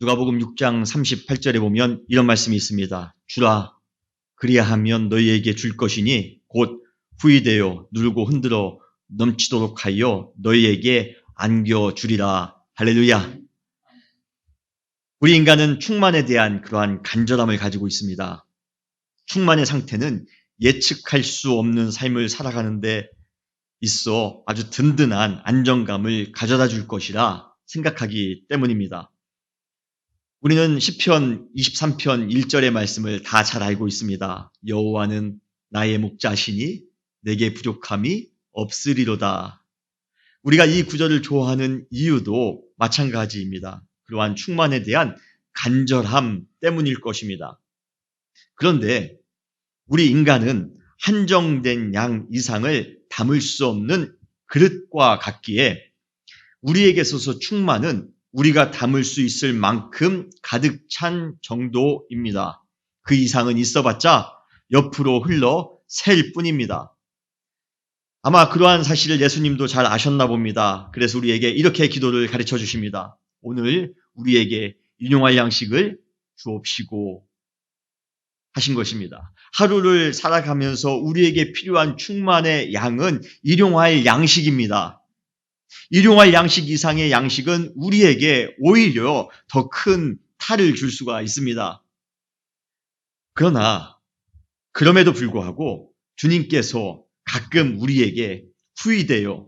누가복음 6장 38절에 보면 이런 말씀이 있습니다. 주라, 그리하면 너희에게 줄 것이니 곧 후이되어 누르고 흔들어 넘치도록 하여 너희에게 안겨주리라. 할렐루야. 우리 인간은 충만에 대한 그러한 간절함을 가지고 있습니다. 충만의 상태는 예측할 수 없는 삶을 살아가는데 있어 아주 든든한 안정감을 가져다 줄 것이라 생각하기 때문입니다. 우리는 시편 23편 1절의 말씀을 다 잘 알고 있습니다. 여호와는 나의 목자시니 내게 부족함이 없으리로다. 우리가 이 구절을 좋아하는 이유도 마찬가지입니다. 그러한 충만에 대한 간절함 때문일 것입니다. 그런데 우리 인간은 한정된 양 이상을 담을 수 없는 그릇과 같기에 우리에게 있어서 충만은 우리가 담을 수 있을 만큼 가득 찬 정도입니다. 그 이상은 있어봤자 옆으로 흘러 셀 뿐입니다. 아마 그러한 사실을 예수님도 잘 아셨나 봅니다. 그래서 우리에게 이렇게 기도를 가르쳐 주십니다. 오늘 우리에게 일용할 양식을 주옵시고 하신 것입니다. 하루를 살아가면서 우리에게 필요한 충만의 양은 일용할 양식입니다. 일용할 양식 이상의 양식은 우리에게 오히려 더 큰 탈을 줄 수가 있습니다. 그러나 그럼에도 불구하고 주님께서 가끔 우리에게 후이되어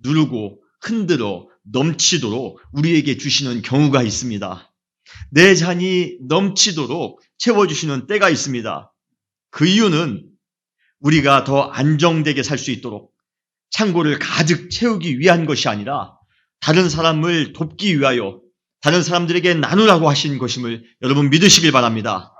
누르고 흔들어 넘치도록 우리에게 주시는 경우가 있습니다. 내 잔이 넘치도록 채워주시는 때가 있습니다. 그 이유는 우리가 더 안정되게 살 수 있도록 창고를 가득 채우기 위한 것이 아니라 다른 사람을 돕기 위하여 다른 사람들에게 나누라고 하신 것임을 여러분 믿으시길 바랍니다.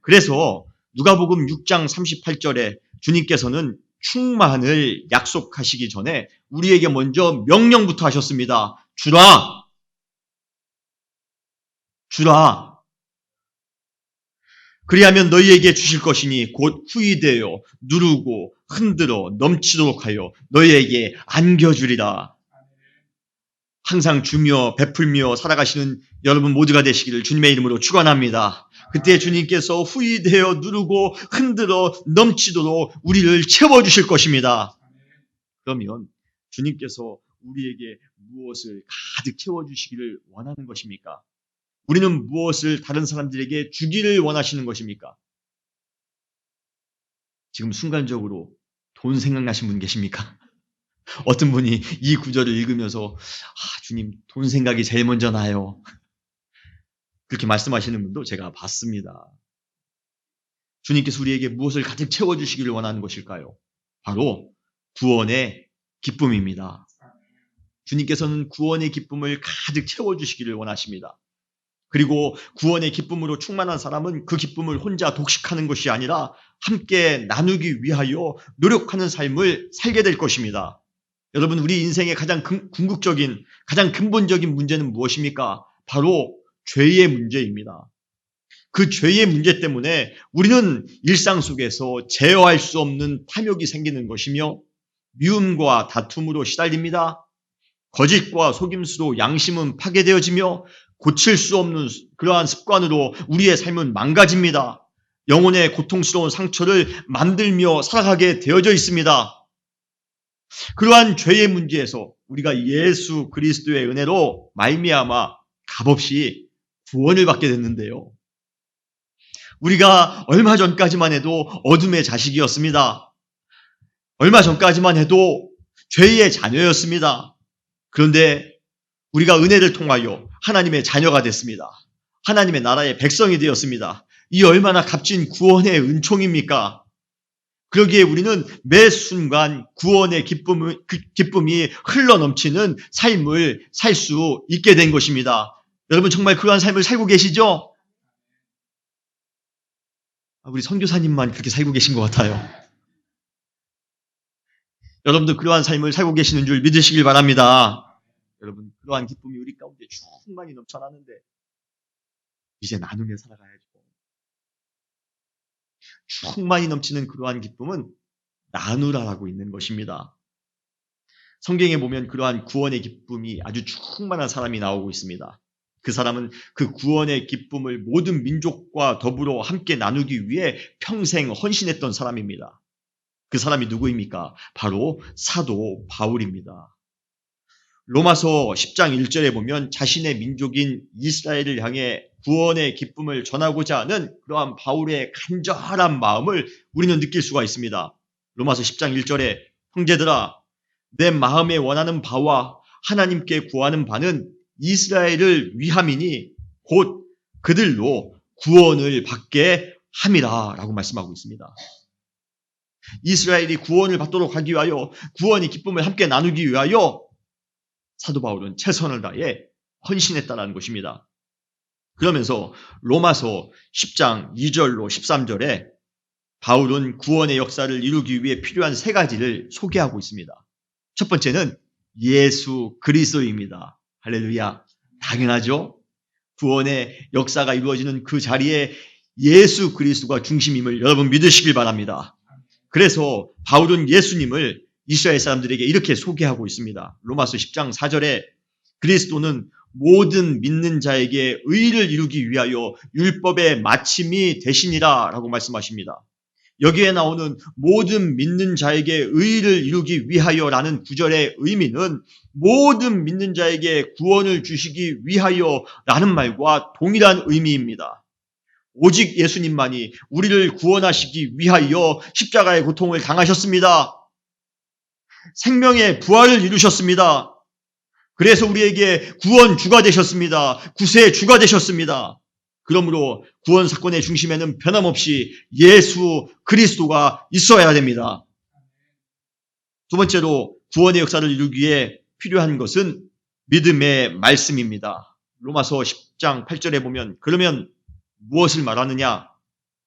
그래서 누가복음 6장 38절에 주님께서는 충만을 약속하시기 전에 우리에게 먼저 명령부터 하셨습니다. 주라! 주라! 그리하면 너희에게 주실 것이니 곧 후이되어 누르고 흔들어 넘치도록 하여 너희에게 안겨주리라. 항상 주며 베풀며 살아가시는 여러분 모두가 되시기를 주님의 이름으로 축원합니다. 그때 주님께서 후이되어 누르고 흔들어 넘치도록 우리를 채워주실 것입니다. 그러면 주님께서 우리에게 무엇을 가득 채워주시기를 원하는 것입니까? 우리는 무엇을 다른 사람들에게 주기를 원하시는 것입니까? 지금 순간적으로 돈 생각나신 분 계십니까? 어떤 분이 이 구절을 읽으면서 주님 돈 생각이 제일 먼저 나요. 그렇게 말씀하시는 분도 제가 봤습니다. 주님께서 우리에게 무엇을 가득 채워주시기를 원하는 것일까요? 바로 구원의 기쁨입니다. 주님께서는 구원의 기쁨을 가득 채워주시기를 원하십니다. 그리고 구원의 기쁨으로 충만한 사람은 그 기쁨을 혼자 독식하는 것이 아니라 함께 나누기 위하여 노력하는 삶을 살게 될 것입니다. 여러분, 우리 인생의 가장 궁극적인, 가장 근본적인 문제는 무엇입니까? 바로 죄의 문제입니다. 그 죄의 문제 때문에 우리는 일상 속에서 제어할 수 없는 탐욕이 생기는 것이며 미움과 다툼으로 시달립니다. 거짓과 속임수로 양심은 파괴되어지며 고칠 수 없는 그러한 습관으로 우리의 삶은 망가집니다. 영혼의 고통스러운 상처를 만들며 살아가게 되어져 있습니다. 그러한 죄의 문제에서 우리가 예수 그리스도의 은혜로 말미암아 값없이 구원을 받게 됐는데요. 우리가 얼마 전까지만 해도 어둠의 자식이었습니다. 얼마 전까지만 해도 죄의 자녀였습니다. 그런데 우리가 은혜를 통하여 하나님의 자녀가 됐습니다. 하나님의 나라의 백성이 되었습니다. 이 얼마나 값진 구원의 은총입니까? 그러기에 우리는 매 순간 구원의 기쁨이 흘러넘치는 삶을 살 수 있게 된 것입니다. 여러분 정말 그러한 삶을 살고 계시죠? 우리 선교사님만 그렇게 살고 계신 것 같아요. 여러분도 그러한 삶을 살고 계시는 줄 믿으시길 바랍니다. 여러분 그러한 기쁨이 우리 가운데 충만히 넘쳐나는데 이제 나누며 살아가야죠. 충만히 넘치는 그러한 기쁨은 나누라라고 있는 것입니다. 성경에 보면 그러한 구원의 기쁨이 아주 충만한 사람이 나오고 있습니다. 그 사람은 그 구원의 기쁨을 모든 민족과 더불어 함께 나누기 위해 평생 헌신했던 사람입니다. 그 사람이 누구입니까? 바로 사도 바울입니다. 로마서 10장 1절에 보면 자신의 민족인 이스라엘을 향해 구원의 기쁨을 전하고자 하는 그러한 바울의 간절한 마음을 우리는 느낄 수가 있습니다. 로마서 10장 1절에 형제들아 내 마음에 원하는 바와 하나님께 구하는 바는 이스라엘을 위함이니 곧 그들로 구원을 받게 함이라 라고 말씀하고 있습니다. 이스라엘이 구원을 받도록 하기 위하여 구원의 기쁨을 함께 나누기 위하여 사도 바울은 최선을 다해 헌신했다는 것입니다. 그러면서 로마서 10장 2절로 13절에 바울은 구원의 역사를 이루기 위해 필요한 세 가지를 소개하고 있습니다. 첫 번째는 예수 그리스도입니다. 할렐루야. 당연하죠. 구원의 역사가 이루어지는 그 자리에 예수 그리스도가 중심임을 여러분 믿으시길 바랍니다. 그래서 바울은 예수님을 이스라엘 사람들에게 이렇게 소개하고 있습니다. 로마서 10장 4절에 그리스도는 모든 믿는 자에게 의를 이루기 위하여 율법의 마침이 되시니라 라고 말씀하십니다. 여기에 나오는 모든 믿는 자에게 의를 이루기 위하여라는 구절의 의미는 모든 믿는 자에게 구원을 주시기 위하여라는 말과 동일한 의미입니다. 오직 예수님만이 우리를 구원하시기 위하여 십자가의 고통을 당하셨습니다. 생명의 부활을 이루셨습니다. 그래서 우리에게 구원주가 되셨습니다. 구세주가 되셨습니다. 그러므로 구원 사건의 중심에는 변함없이 예수 그리스도가 있어야 됩니다. 두 번째로 구원의 역사를 이루기에 필요한 것은 믿음의 말씀입니다. 로마서 10장 8절에 보면 그러면 무엇을 말하느냐?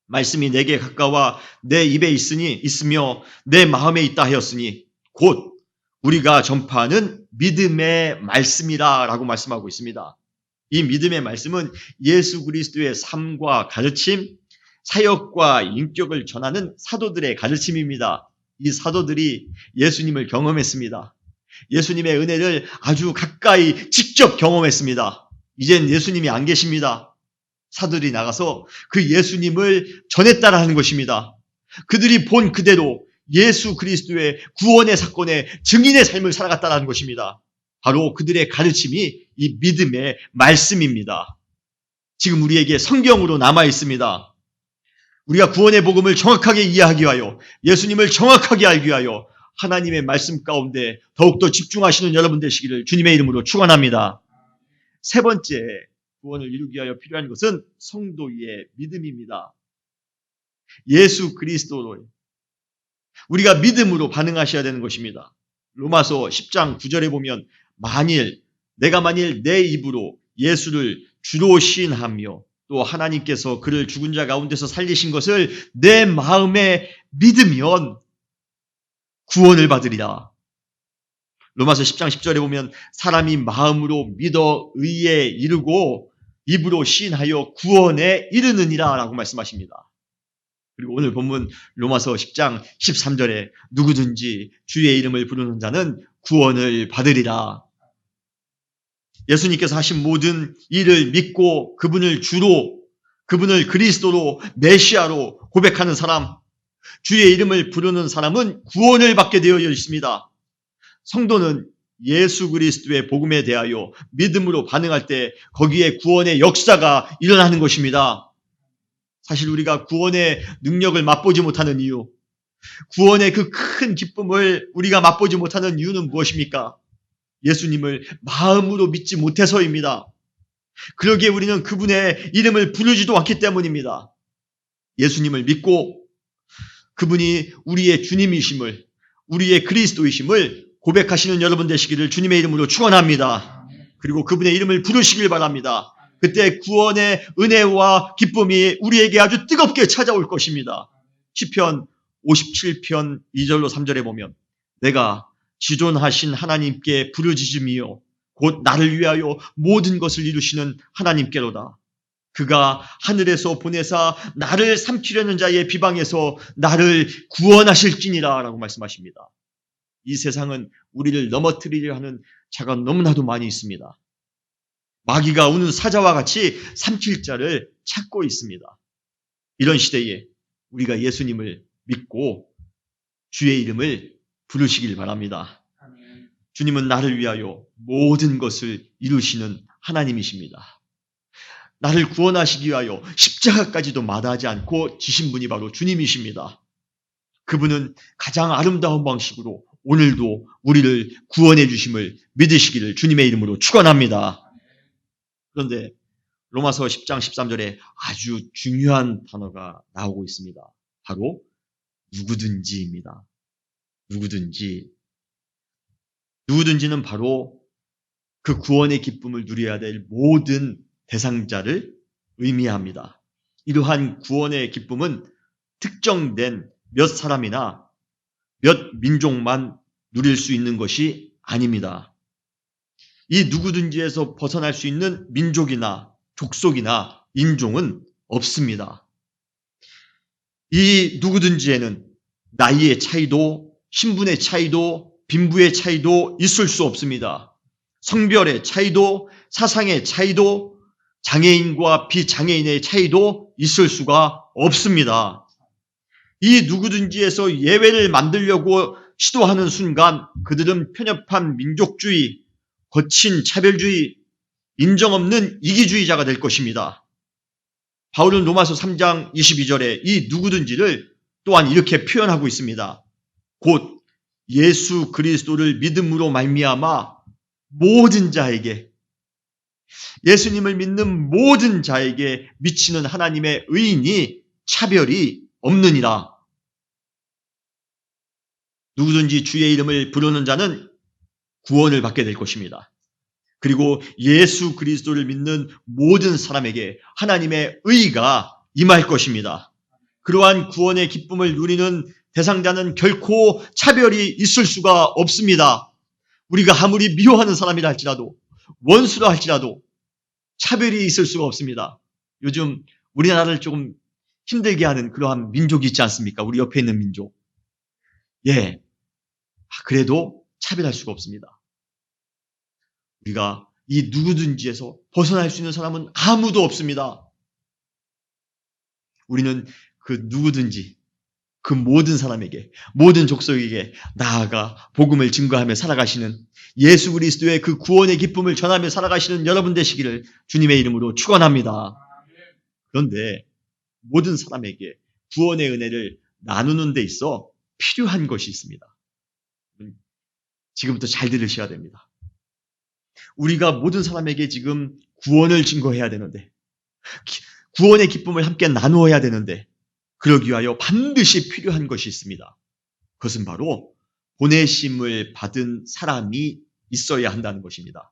말씀이 내게 가까워 내 입에 있으며 내 마음에 있다 하였으니 곧 우리가 전파하는 믿음의 말씀이라 라고 말씀하고 있습니다. 이 믿음의 말씀은 예수 그리스도의 삶과 가르침, 사역과 인격을 전하는 사도들의 가르침입니다. 이 사도들이 예수님을 경험했습니다. 예수님의 은혜를 아주 가까이 직접 경험했습니다. 이젠 예수님이 안 계십니다. 사도들이 나가서 그 예수님을 전했다라는 것입니다. 그들이 본 그대로 예수 그리스도의 구원의 사건의 증인의 삶을 살아갔다는 것입니다. 바로 그들의 가르침이 이 믿음의 말씀입니다. 지금 우리에게 성경으로 남아 있습니다. 우리가 구원의 복음을 정확하게 이해하기 위하여 예수님을 정확하게 알기 위하여 하나님의 말씀 가운데 더욱더 집중하시는 여러분 되시기를 주님의 이름으로 축원합니다. 세 번째 구원을 이루기 위하여 필요한 것은 성도의 믿음입니다. 예수 그리스도로 우리가 믿음으로 반응하셔야 되는 것입니다. 로마서 10장 9절에 보면 내가 만일 내 입으로 예수를 주로 시인하며 또 하나님께서 그를 죽은 자 가운데서 살리신 것을 내 마음에 믿으면 구원을 받으리라. 로마서 10장 10절에 보면 사람이 마음으로 믿어 의에 이르고 입으로 시인하여 구원에 이르느니라 라고 말씀하십니다. 그리고 오늘 본문 로마서 10장 13절에 누구든지 주의 이름을 부르는 자는 구원을 받으리라. 예수님께서 하신 모든 일을 믿고 그분을 그리스도로 메시아로 고백하는 사람, 주의 이름을 부르는 사람은 구원을 받게 되어 있습니다. 성도는 예수 그리스도의 복음에 대하여 믿음으로 반응할 때 거기에 구원의 역사가 일어나는 것입니다. 사실 우리가 구원의 능력을 맛보지 못하는 이유, 구원의 그 큰 기쁨을 우리가 맛보지 못하는 이유는 무엇입니까? 예수님을 마음으로 믿지 못해서입니다. 그러기에 우리는 그분의 이름을 부르지도 않기 때문입니다. 예수님을 믿고 그분이 우리의 주님이심을, 우리의 그리스도이심을 고백하시는 여러분 되시기를 주님의 이름으로 축원합니다. 그리고 그분의 이름을 부르시길 바랍니다. 그때 구원의 은혜와 기쁨이 우리에게 아주 뜨겁게 찾아올 것입니다. 시편 57편 2절로 3절에 보면 내가 지존하신 하나님께 부르짖으며 곧 나를 위하여 모든 것을 이루시는 하나님께로다. 그가 하늘에서 보내사 나를 삼키려는 자의 비방에서 나를 구원하실지니라 라고 말씀하십니다. 이 세상은 우리를 넘어뜨리려 하는 자가 너무나도 많이 있습니다. 마귀가 우는 사자와 같이 삼킬 자를 찾고 있습니다. 이런 시대에 우리가 예수님을 믿고 주의 이름을 부르시길 바랍니다. 주님은 나를 위하여 모든 것을 이루시는 하나님이십니다. 나를 구원하시기 위하여 십자가까지도 마다하지 않고 지신 분이 바로 주님이십니다. 그분은 가장 아름다운 방식으로 오늘도 우리를 구원해 주심을 믿으시기를 주님의 이름으로 축원합니다. 그런데 로마서 10장 13절에 아주 중요한 단어가 나오고 있습니다. 바로 누구든지입니다. 누구든지는 바로 그 구원의 기쁨을 누려야 될 모든 대상자를 의미합니다. 이러한 구원의 기쁨은 특정된 몇 사람이나 몇 민족만 누릴 수 있는 것이 아닙니다. 이 누구든지에서 벗어날 수 있는 민족이나 족속이나 인종은 없습니다. 이 누구든지에는 나이의 차이도, 신분의 차이도, 빈부의 차이도 있을 수 없습니다. 성별의 차이도, 사상의 차이도, 장애인과 비장애인의 차이도 있을 수가 없습니다. 이 누구든지에서 예외를 만들려고 시도하는 순간 그들은 편협한 민족주의, 거친 차별주의, 인정 없는 이기주의자가 될 것입니다. 바울은 로마서 3장 22절에 이 누구든지를 또한 이렇게 표현하고 있습니다. 곧 예수 그리스도를 믿음으로 말미암아 모든 자에게, 예수님을 믿는 모든 자에게 미치는 하나님의 의인이 차별이 없느니라. 누구든지 주의 이름을 부르는 자는 구원을 받게 될 것입니다. 그리고 예수 그리스도를 믿는 모든 사람에게 하나님의 의가 임할 것입니다. 그러한 구원의 기쁨을 누리는 대상자는 결코 차별이 있을 수가 없습니다. 우리가 아무리 미워하는 사람이라 할지라도, 원수라 할지라도 차별이 있을 수가 없습니다. 요즘 우리나라를 조금 힘들게 하는 그러한 민족이 있지 않습니까? 우리 옆에 있는 민족. 그래도 차별할 수가 없습니다. 우리가 이 누구든지에서 벗어날 수 있는 사람은 아무도 없습니다. 우리는 그 누구든지, 그 모든 사람에게, 모든 족속에게 나아가 복음을 증거하며 살아가시는 예수 그리스도의 그 구원의 기쁨을 전하며 살아가시는 여러분 되시기를 주님의 이름으로 축원합니다. 그런데 모든 사람에게 구원의 은혜를 나누는 데 있어 필요한 것이 있습니다. 지금부터 잘 들으셔야 됩니다. 우리가 모든 사람에게 지금 구원을 증거해야 되는데, 구원의 기쁨을 함께 나누어야 되는데, 그러기 위하여 반드시 필요한 것이 있습니다. 그것은 바로 보내심을 받은 사람이 있어야 한다는 것입니다.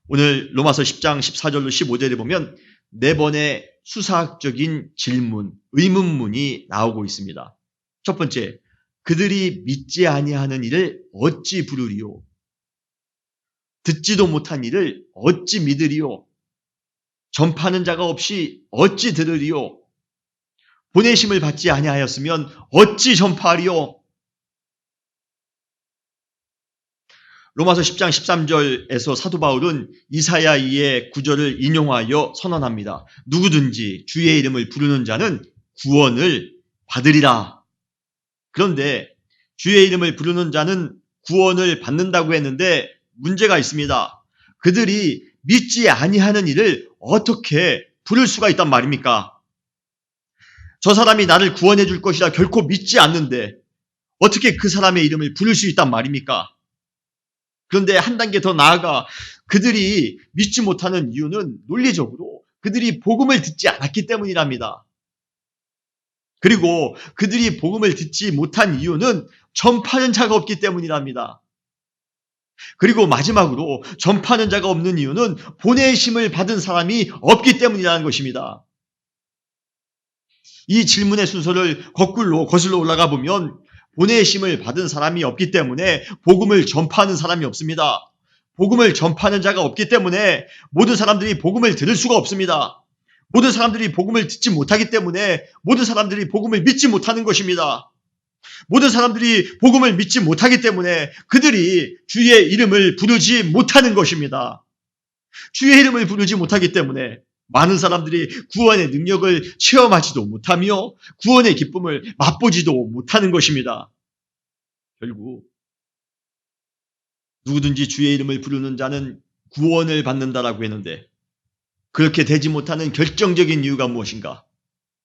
오늘 로마서 10장 14절로 15절에 보면 4번의 수사학적인 질문, 의문문이 나오고 있습니다. 첫 번째, 그들이 믿지 아니하는 이를 어찌 부르리요? 듣지도 못한 이를 어찌 믿으리요? 전파하는 자가 없이 어찌 들으리요? 보내심을 받지 아니하였으면 어찌 전파하리요? 로마서 10장 13절에서 사도 바울은 이사야 2의 9절을 인용하여 선언합니다. 누구든지 주의 이름을 부르는 자는 구원을 받으리라. 그런데 주의 이름을 부르는 자는 구원을 받는다고 했는데 문제가 있습니다. 그들이 믿지 아니하는 이를 어떻게 부를 수가 있단 말입니까? 저 사람이 나를 구원해 줄 것이라 결코 믿지 않는데 어떻게 그 사람의 이름을 부를 수 있단 말입니까? 그런데 한 단계 더 나아가 그들이 믿지 못하는 이유는 논리적으로 그들이 복음을 듣지 않았기 때문이랍니다. 그리고 그들이 복음을 듣지 못한 이유는 전파하는 자가 없기 때문이랍니다. 그리고 마지막으로 전파하는 자가 없는 이유는 보내심을 받은 사람이 없기 때문이라는 것입니다. 이 질문의 순서를 거꾸로 거슬러 올라가 보면 보내심을 받은 사람이 없기 때문에 복음을 전파하는 사람이 없습니다. 복음을 전파하는 자가 없기 때문에 모든 사람들이 복음을 들을 수가 없습니다. 모든 사람들이 복음을 듣지 못하기 때문에 모든 사람들이 복음을 믿지 못하는 것입니다. 모든 사람들이 복음을 믿지 못하기 때문에 그들이 주의 이름을 부르지 못하는 것입니다. 주의 이름을 부르지 못하기 때문에 많은 사람들이 구원의 능력을 체험하지도 못하며 구원의 기쁨을 맛보지도 못하는 것입니다. 결국 누구든지 주의 이름을 부르는 자는 구원을 받는다라고 했는데 그렇게 되지 못하는 결정적인 이유가 무엇인가?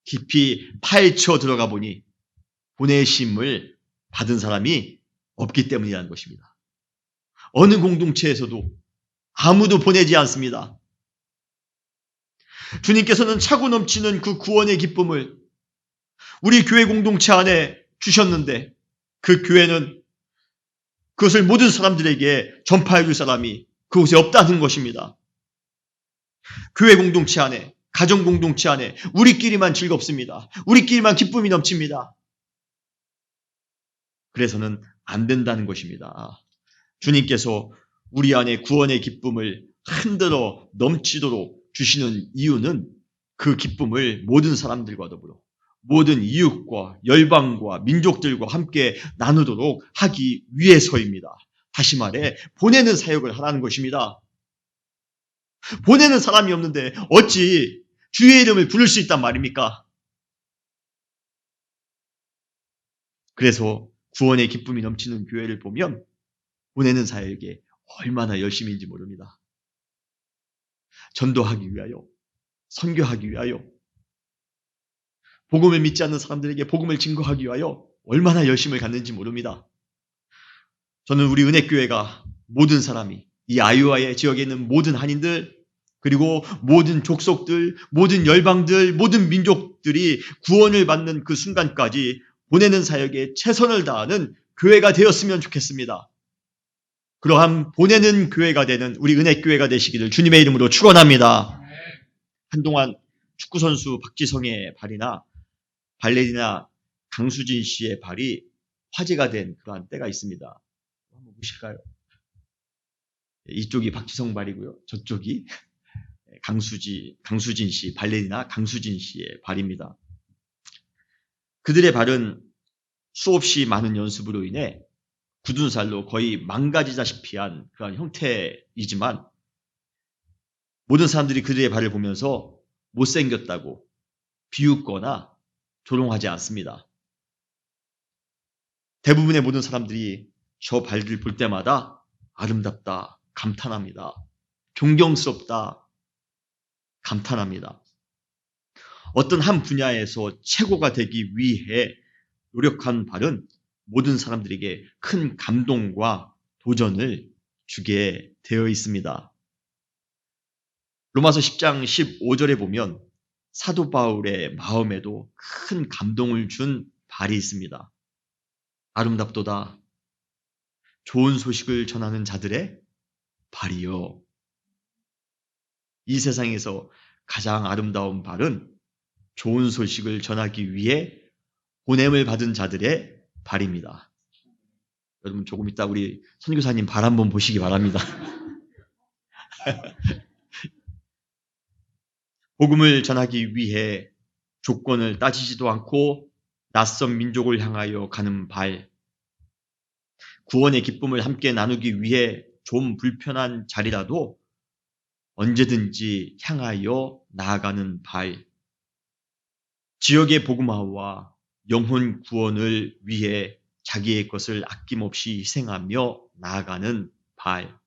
깊이 파헤쳐 들어가 보니 보내심을 받은 사람이 없기 때문이라는 것입니다. 어느 공동체에서도 아무도 보내지 않습니다. 주님께서는 차고 넘치는 그 구원의 기쁨을 우리 교회 공동체 안에 주셨는데 그 교회는 그것을 모든 사람들에게 전파해 줄 사람이 그곳에 없다는 것입니다. 교회 공동체 안에, 가정 공동체 안에 우리끼리만 즐겁습니다. 우리끼리만 기쁨이 넘칩니다. 그래서는 안 된다는 것입니다. 주님께서 우리 안에 구원의 기쁨을 흔들어 넘치도록 주시는 이유는 그 기쁨을 모든 사람들과 더불어 모든 이웃과 열방과 민족들과 함께 나누도록 하기 위해서입니다. 다시 말해 보내는 사역을 하라는 것입니다. 보내는 사람이 없는데 어찌 주의 이름을 부를 수 있단 말입니까? 그래서 구원의 기쁨이 넘치는 교회를 보면 보내는 사역에 얼마나 열심인지 모릅니다. 전도하기 위하여, 선교하기 위하여, 복음을 믿지 않는 사람들에게 복음을 증거하기 위하여 얼마나 열심을 갖는지 모릅니다. 저는 우리 은혜교회가 모든 사람이 이 아이오와의 지역에 있는 모든 한인들 그리고 모든 족속들, 모든 열방들, 모든 민족들이 구원을 받는 그 순간까지 보내는 사역에 최선을 다하는 교회가 되었으면 좋겠습니다. 그러한 보내는 교회가 되는 우리 은혜교회가 되시기를 주님의 이름으로 축원합니다. 한동안 축구선수 박지성의 발이나 발레리나 강수진 씨의 발이 화제가 된 그러한 때가 있습니다. 한번 보실까요? 이쪽이 박지성 발이고요. 저쪽이 강수진 씨, 발레리나 강수진 씨의 발입니다. 그들의 발은 수없이 많은 연습으로 인해 굳은 살로 거의 망가지다시피 한 그런 형태이지만 모든 사람들이 그들의 발을 보면서 못생겼다고 비웃거나 조롱하지 않습니다. 대부분의 모든 사람들이 저 발을 볼 때마다 아름답다, 감탄합니다. 존경스럽다, 감탄합니다. 어떤 한 분야에서 최고가 되기 위해 노력한 발은 모든 사람들에게 큰 감동과 도전을 주게 되어 있습니다. 로마서 10장 15절에 보면 사도 바울의 마음에도 큰 감동을 준 발이 있습니다. 아름답도다. 좋은 소식을 전하는 자들의 발이요. 이 세상에서 가장 아름다운 발은 좋은 소식을 전하기 위해 보냄을 받은 자들의 발입니다. 여러분 조금 이따 우리 선교사님 발 한번 보시기 바랍니다. 복음을 전하기 위해 조건을 따지지도 않고 낯선 민족을 향하여 가는 발, 구원의 기쁨을 함께 나누기 위해 좀 불편한 자리라도 언제든지 향하여 나아가는 발, 지역의 복음화와 영혼 구원을 위해 자기의 것을 아낌없이 희생하며 나아가는 발,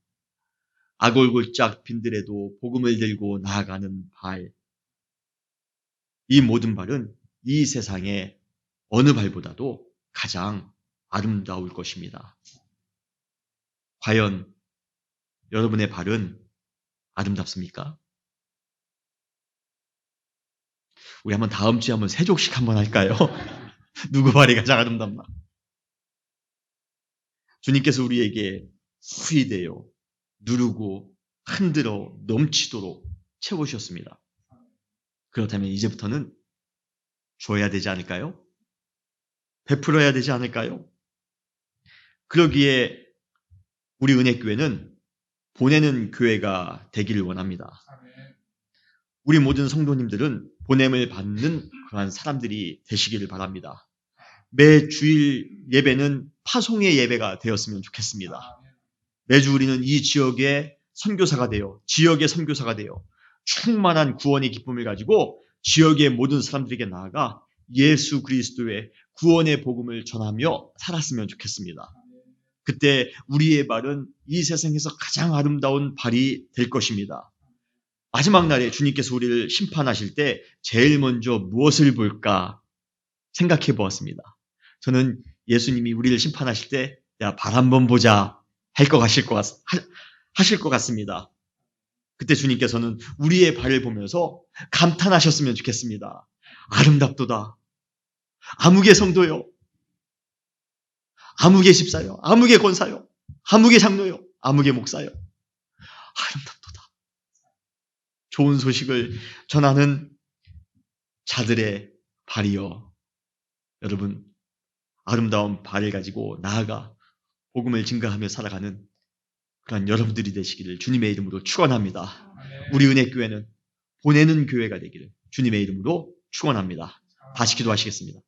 아골골짝 빈들에도 복음을 들고 나아가는 발, 이 모든 발은 이 세상의 어느 발보다도 가장 아름다울 것입니다. 과연 여러분의 발은 아름답습니까? 우리 한번 다음 주에 한번 세족식 한번 할까요? 누구 발이 가장 아름답나? 주님께서 우리에게 후히되어 누르고 흔들어 넘치도록 채우셨습니다. 그렇다면 이제부터는 줘야 되지 않을까요? 베풀어야 되지 않을까요? 그러기에 우리 은혜교회는 보내는 교회가 되기를 원합니다. 우리 모든 성도님들은 보냄을 받는 그러한 사람들이 되시기를 바랍니다. 매 주일 예배는 파송의 예배가 되었으면 좋겠습니다. 매주 우리는 이 지역에 선교사가 되어 지역의 선교사가 되어 충만한 구원의 기쁨을 가지고 지역의 모든 사람들에게 나아가 예수 그리스도의 구원의 복음을 전하며 살았으면 좋겠습니다. 그때 우리의 발은 이 세상에서 가장 아름다운 발이 될 것입니다. 마지막 날에 주님께서 우리를 심판하실 때 제일 먼저 무엇을 볼까 생각해 보았습니다. 저는 예수님이 우리를 심판하실 때 야, 발 한번 보자 하실 것 같습니다. 그때 주님께서는 우리의 발을 보면서 감탄하셨으면 좋겠습니다. 아름답도다. 아무개 성도요. 아무개 집사요. 아무개 권사요. 아무개 장로요. 아무개 목사요. 아름답도다. 좋은 소식을 전하는 자들의 발이요. 여러분, 아름다운 발을 가지고 나아가 복음을 증거하며 살아가는 그런 여러분들이 되시기를 주님의 이름으로 축원합니다. 우리 은혜교회는 보내는 교회가 되기를 주님의 이름으로 축원합니다. 다시 기도하시겠습니다.